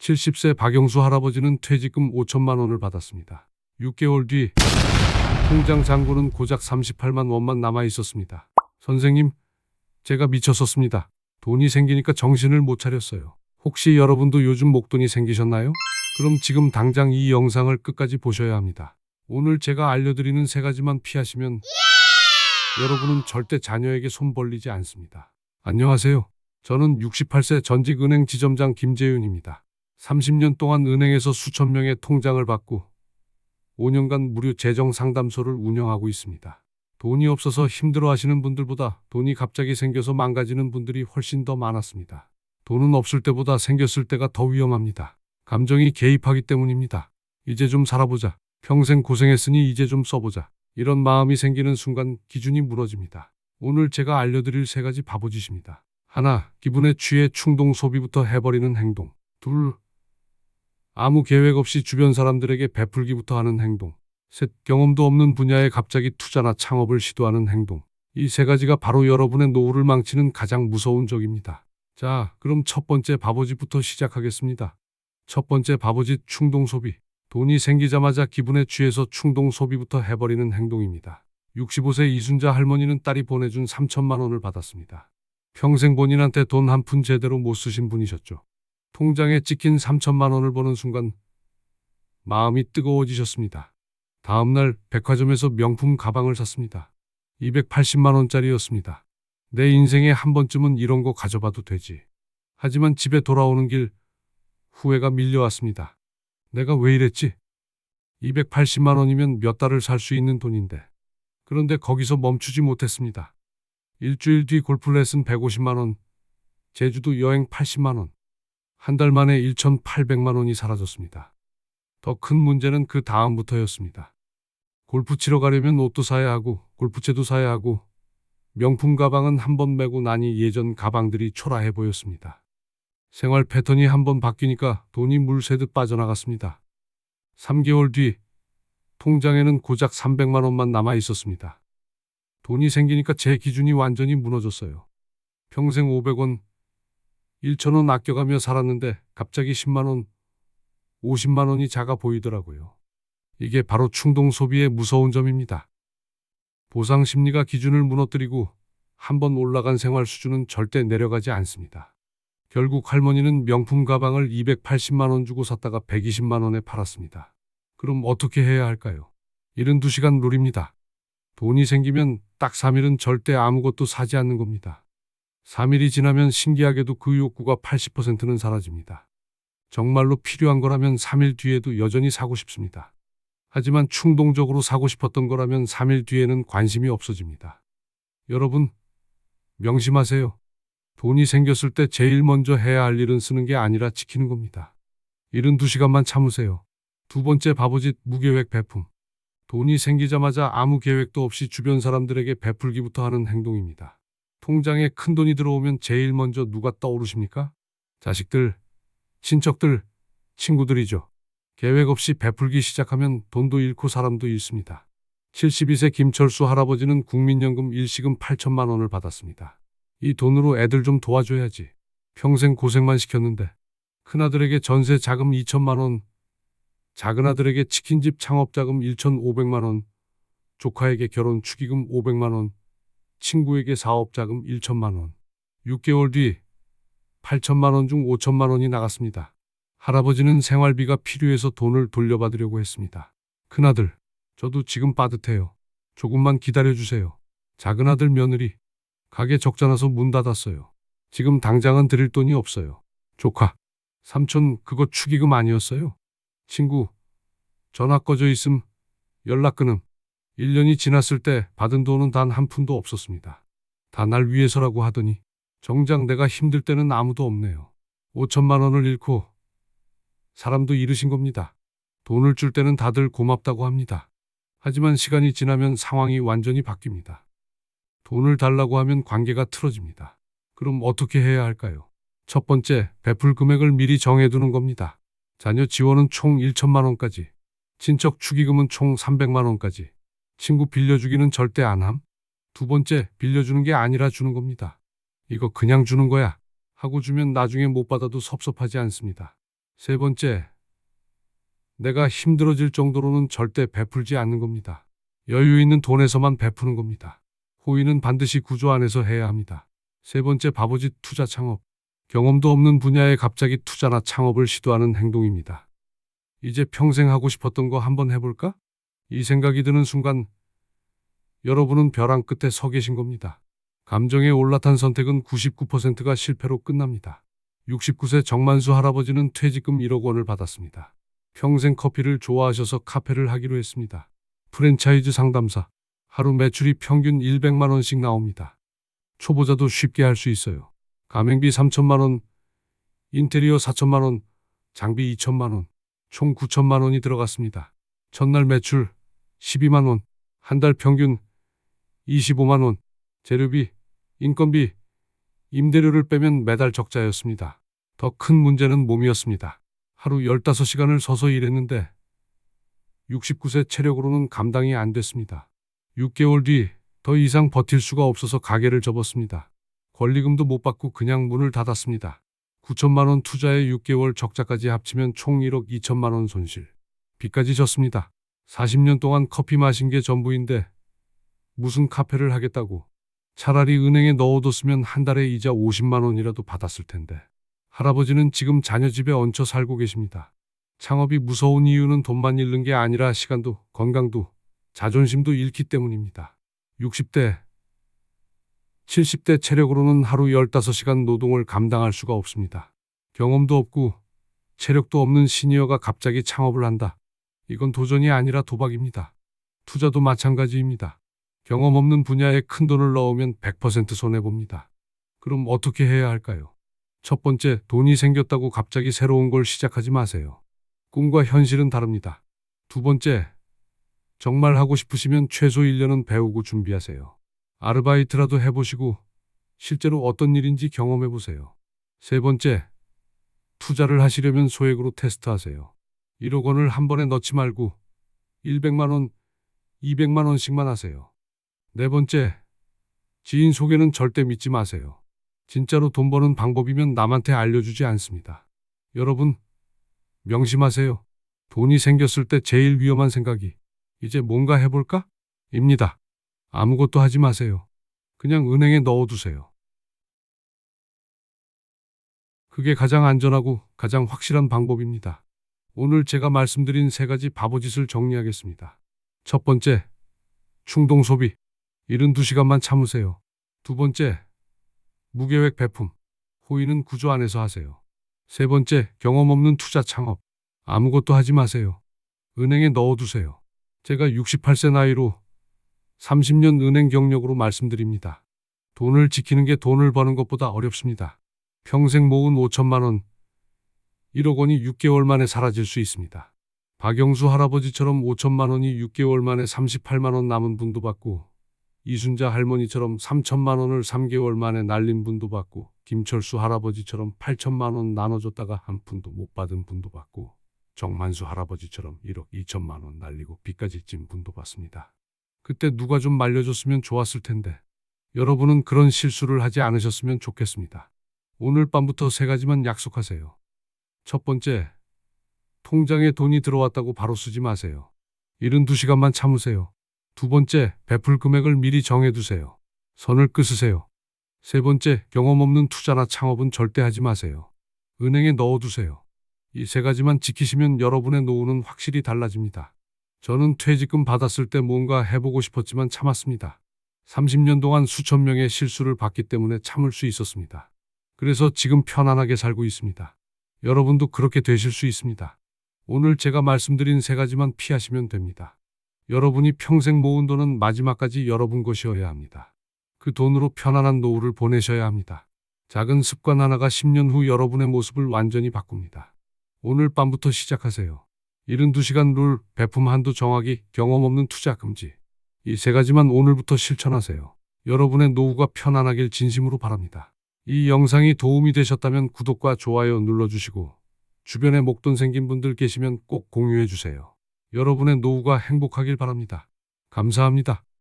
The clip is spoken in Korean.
70세 박영수 할아버지는 퇴직금 5천만 원을 받았습니다. 6개월 뒤 통장 잔고는 고작 38만 원만 남아 있었습니다. 선생님, 제가 미쳤었습니다. 돈이 생기니까 정신을 못 차렸어요. 혹시 여러분도 요즘 목돈이 생기셨나요? 그럼 지금 당장 이 영상을 끝까지 보셔야 합니다. 오늘 제가 알려드리는 3가지만 피하시면 여러분은 절대 자녀에게 손 벌리지 않습니다. 안녕하세요. 저는 68세 전직 은행 지점장 김재윤입니다. 30년 동안 은행에서 수천 명의 통장을 받고 5년간 무료 재정 상담소를 운영하고 있습니다. 돈이 없어서 힘들어하시는 분들보다 돈이 갑자기 생겨서 망가지는 분들이 훨씬 더 많았습니다. 돈은 없을 때보다 생겼을 때가 더 위험합니다. 감정이 개입하기 때문입니다. 이제 좀 살아보자. 평생 고생했으니 이제 좀 써보자. 이런 마음이 생기는 순간 기준이 무너집니다. 오늘 제가 알려드릴 3가지 바보짓입니다. 1. 기분에 취해 충동 소비부터 해버리는 행동. 2. 아무 계획 없이 주변 사람들에게 베풀기부터 하는 행동. 3. 경험도 없는 분야에 갑자기 투자나 창업을 시도하는 행동. 이 3가지가 바로 여러분의 노후를 망치는 가장 무서운 적입니다. 자, 그럼 첫 번째 바보짓부터 시작하겠습니다. 첫 번째 바보짓, 충동 소비. 돈이 생기자마자 기분에 취해서 충동 소비부터 해버리는 행동입니다. 65세 이순자 할머니는 딸이 보내준 3천만 원을 받았습니다. 평생 본인한테 돈 한 푼 제대로 못 쓰신 분이셨죠. 통장에 찍힌 3천만 원을 보는 순간 마음이 뜨거워지셨습니다. 다음날 백화점에서 명품 가방을 샀습니다. 280만 원짜리였습니다. 내 인생에 한 번쯤은 이런 거 가져봐도 되지. 하지만 집에 돌아오는 길 후회가 밀려왔습니다. 내가 왜 이랬지? 280만 원이면 몇 달을 살 수 있는 돈인데. 그런데 거기서 멈추지 못했습니다. 일주일 뒤 골프 레슨 150만 원, 제주도 여행 80만 원. 한 달 만에 1,800만 원이 사라졌습니다. 더 큰 문제는 그 다음부터였습니다. 골프 치러 가려면 옷도 사야 하고 골프채도 사야 하고 명품 가방은 한번 메고 나니 예전 가방들이 초라해 보였습니다. 생활 패턴이 한번 바뀌니까 돈이 물 새듯 빠져나갔습니다. 3개월 뒤 통장에는 고작 300만 원만 남아 있었습니다. 돈이 생기니까 제 기준이 완전히 무너졌어요. 평생 500원, 1,000원 아껴가며 살았는데 갑자기 10만 원, 50만 원이 작아 보이더라고요. 이게 바로 충동 소비의 무서운 점입니다. 보상 심리가 기준을 무너뜨리고 한번 올라간 생활 수준은 절대 내려가지 않습니다. 결국 할머니는 명품 가방을 280만 원 주고 샀다가 120만 원에 팔았습니다. 그럼 어떻게 해야 할까요? 72시간 룰입니다. 돈이 생기면 딱 3일은 절대 아무것도 사지 않는 겁니다. 3일이 지나면 신기하게도 그 욕구가 80%는 사라집니다. 정말로 필요한 거라면 3일 뒤에도 여전히 사고 싶습니다. 하지만 충동적으로 사고 싶었던 거라면 3일 뒤에는 관심이 없어집니다. 여러분, 명심하세요. 돈이 생겼을 때 제일 먼저 해야 할 일은 쓰는 게 아니라 지키는 겁니다. 72시간만 참으세요. 2번째 바보짓, 무계획 베품. 돈이 생기자마자 아무 계획도 없이 주변 사람들에게 베풀기부터 하는 행동입니다. 통장에 큰 돈이 들어오면 제일 먼저 누가 떠오르십니까? 자식들, 친척들, 친구들이죠. 계획 없이 베풀기 시작하면 돈도 잃고 사람도 잃습니다. 72세 김철수 할아버지는 국민연금 일시금 8천만 원을 받았습니다. 이 돈으로 애들 좀 도와줘야지. 평생 고생만 시켰는데. 큰아들에게 전세 자금 2천만 원, 작은아들에게 치킨집 창업자금 1,500만 원, 조카에게 결혼 축의금 500만 원, 친구에게 사업자금 1천만 원. 6개월 뒤 8천만 원 중 5천만 원이 나갔습니다. 할아버지는 생활비가 필요해서 돈을 돌려받으려고 했습니다. 큰아들, 저도 지금 빠듯해요. 조금만 기다려주세요. 작은아들 며느리, 가게 적자나서 문 닫았어요. 지금 당장은 드릴 돈이 없어요. 조카, 삼촌 그거 축의금 아니었어요? 친구, 전화 꺼져 있음, 연락 끊음. 1년이 지났을 때 받은 돈은 단 한 푼도 없었습니다. 다 날 위해서라고 하더니 정작 내가 힘들 때는 아무도 없네요. 5천만 원을 잃고 사람도 잃으신 겁니다. 돈을 줄 때는 다들 고맙다고 합니다. 하지만 시간이 지나면 상황이 완전히 바뀝니다. 돈을 달라고 하면 관계가 틀어집니다. 그럼 어떻게 해야 할까요? 첫 번째, 베풀 금액을 미리 정해두는 겁니다. 자녀 지원은 총 1천만 원까지, 친척 축의금은 총 300만 원까지, 친구 빌려주기는 절대 안 함. 2번째, 빌려주는 게 아니라 주는 겁니다. 이거 그냥 주는 거야 하고 주면 나중에 못 받아도 섭섭하지 않습니다. 세 번째, 내가 힘들어질 정도로는 절대 베풀지 않는 겁니다. 여유 있는 돈에서만 베푸는 겁니다. 호의는 반드시 구조 안에서 해야 합니다. 세 번째, 바보짓 투자 창업. 경험도 없는 분야에 갑자기 투자나 창업을 시도하는 행동입니다. 이제 평생 하고 싶었던 거 한번 해볼까? 이 생각이 드는 순간 여러분은 벼랑 끝에 서 계신 겁니다. 감정에 올라탄 선택은 99%가 실패로 끝납니다. 69세 정만수 할아버지는 퇴직금 1억 원을 받았습니다. 평생 커피를 좋아하셔서 카페를 하기로 했습니다. 프랜차이즈 상담사. 하루 매출이 평균 100만 원씩 나옵니다. 초보자도 쉽게 할 수 있어요. 가맹비 3천만 원, 인테리어 4천만 원, 장비 2천만 원, 총 9천만 원이 들어갔습니다. 첫날 매출 12만 원, 한 달 평균 25만 원, 재료비, 인건비, 임대료를 빼면 매달 적자였습니다. 더 큰 문제는 몸이었습니다. 하루 15시간을 서서 일했는데 69세 체력으로는 감당이 안 됐습니다. 6개월 뒤 더 이상 버틸 수가 없어서 가게를 접었습니다. 권리금도 못 받고 그냥 문을 닫았습니다. 9천만 원 투자에 6개월 적자까지 합치면 총 1억 2천만 원 손실. 빚까지 졌습니다. 40년 동안 커피 마신 게 전부인데 무슨 카페를 하겠다고. 차라리 은행에 넣어뒀으면 한 달에 이자 50만 원이라도 받았을 텐데. 할아버지는 지금 자녀 집에 얹혀 살고 계십니다. 창업이 무서운 이유는 돈만 잃는 게 아니라 시간도, 건강도, 자존심도 잃기 때문입니다. 60대, 70대 체력으로는 하루 15시간 노동을 감당할 수가 없습니다. 경험도 없고 체력도 없는 시니어가 갑자기 창업을 한다. 이건 도전이 아니라 도박입니다. 투자도 마찬가지입니다. 경험 없는 분야에 큰 돈을 넣으면 100% 손해봅니다. 그럼 어떻게 해야 할까요? 첫 번째, 돈이 생겼다고 갑자기 새로운 걸 시작하지 마세요. 꿈과 현실은 다릅니다. 두 번째, 정말 하고 싶으시면 최소 1년은 배우고 준비하세요. 아르바이트라도 해보시고 실제로 어떤 일인지 경험해보세요. 세 번째, 투자를 하시려면 소액으로 테스트하세요. 1억 원을 한 번에 넣지 말고 100만 원, 200만 원씩만 하세요. 네 번째, 지인 소개는 절대 믿지 마세요. 진짜로 돈 버는 방법이면 남한테 알려주지 않습니다. 여러분, 명심하세요. 돈이 생겼을 때 제일 위험한 생각이 이제 뭔가 해볼까? 입니다. 아무것도 하지 마세요. 그냥 은행에 넣어두세요. 그게 가장 안전하고 가장 확실한 방법입니다. 오늘 제가 말씀드린 3가지 바보짓을 정리하겠습니다. 첫 번째, 충동 소비. 72시간만 참으세요. 두 번째, 무계획 베품. 호의는 구조 안에서 하세요. 세 번째, 경험 없는 투자 창업. 아무것도 하지 마세요. 은행에 넣어두세요. 제가 68세 나이로 30년 은행 경력으로 말씀드립니다. 돈을 지키는 게 돈을 버는 것보다 어렵습니다. 평생 모은 5천만 원, 1억 원이 6개월 만에 사라질 수 있습니다. 박영수 할아버지처럼 5천만 원이 6개월 만에 38만 원 남은 분도 봤고, 이순자 할머니처럼 3천만 원을 3개월 만에 날린 분도 봤고, 김철수 할아버지처럼 8천만 원 나눠줬다가 한 푼도 못 받은 분도 봤고, 정만수 할아버지처럼 1억 2천만 원 날리고 빚까지 진 분도 봤습니다. 그때 누가 좀 말려줬으면 좋았을 텐데 여러분은 그런 실수를 하지 않으셨으면 좋겠습니다. 오늘 밤부터 3가지만 약속하세요. 첫 번째, 통장에 돈이 들어왔다고 바로 쓰지 마세요. 72시간만 참으세요. 두 번째, 베풀 금액을 미리 정해두세요. 선을 끄으세요. 세 번째, 경험 없는 투자나 창업은 절대 하지 마세요. 은행에 넣어두세요. 이 3가지만 지키시면 여러분의 노후는 확실히 달라집니다. 저는 퇴직금 받았을 때 뭔가 해보고 싶었지만 참았습니다. 30년 동안 수천 명의 실수를 봤기 때문에 참을 수 있었습니다. 그래서 지금 편안하게 살고 있습니다. 여러분도 그렇게 되실 수 있습니다. 오늘 제가 말씀드린 3가지만 피하시면 됩니다. 여러분이 평생 모은 돈은 마지막까지 여러분 것이어야 합니다. 그 돈으로 편안한 노후를 보내셔야 합니다. 작은 습관 하나가 10년 후 여러분의 모습을 완전히 바꿉니다. 오늘 밤부터 시작하세요. 72시간 룰, 베품 한도 정하기, 경험 없는 투자 금지. 이 3가지만 오늘부터 실천하세요. 여러분의 노후가 편안하길 진심으로 바랍니다. 이 영상이 도움이 되셨다면 구독과 좋아요 눌러주시고 주변에 목돈 생긴 분들 계시면 꼭 공유해 주세요. 여러분의 노후가 행복하길 바랍니다. 감사합니다.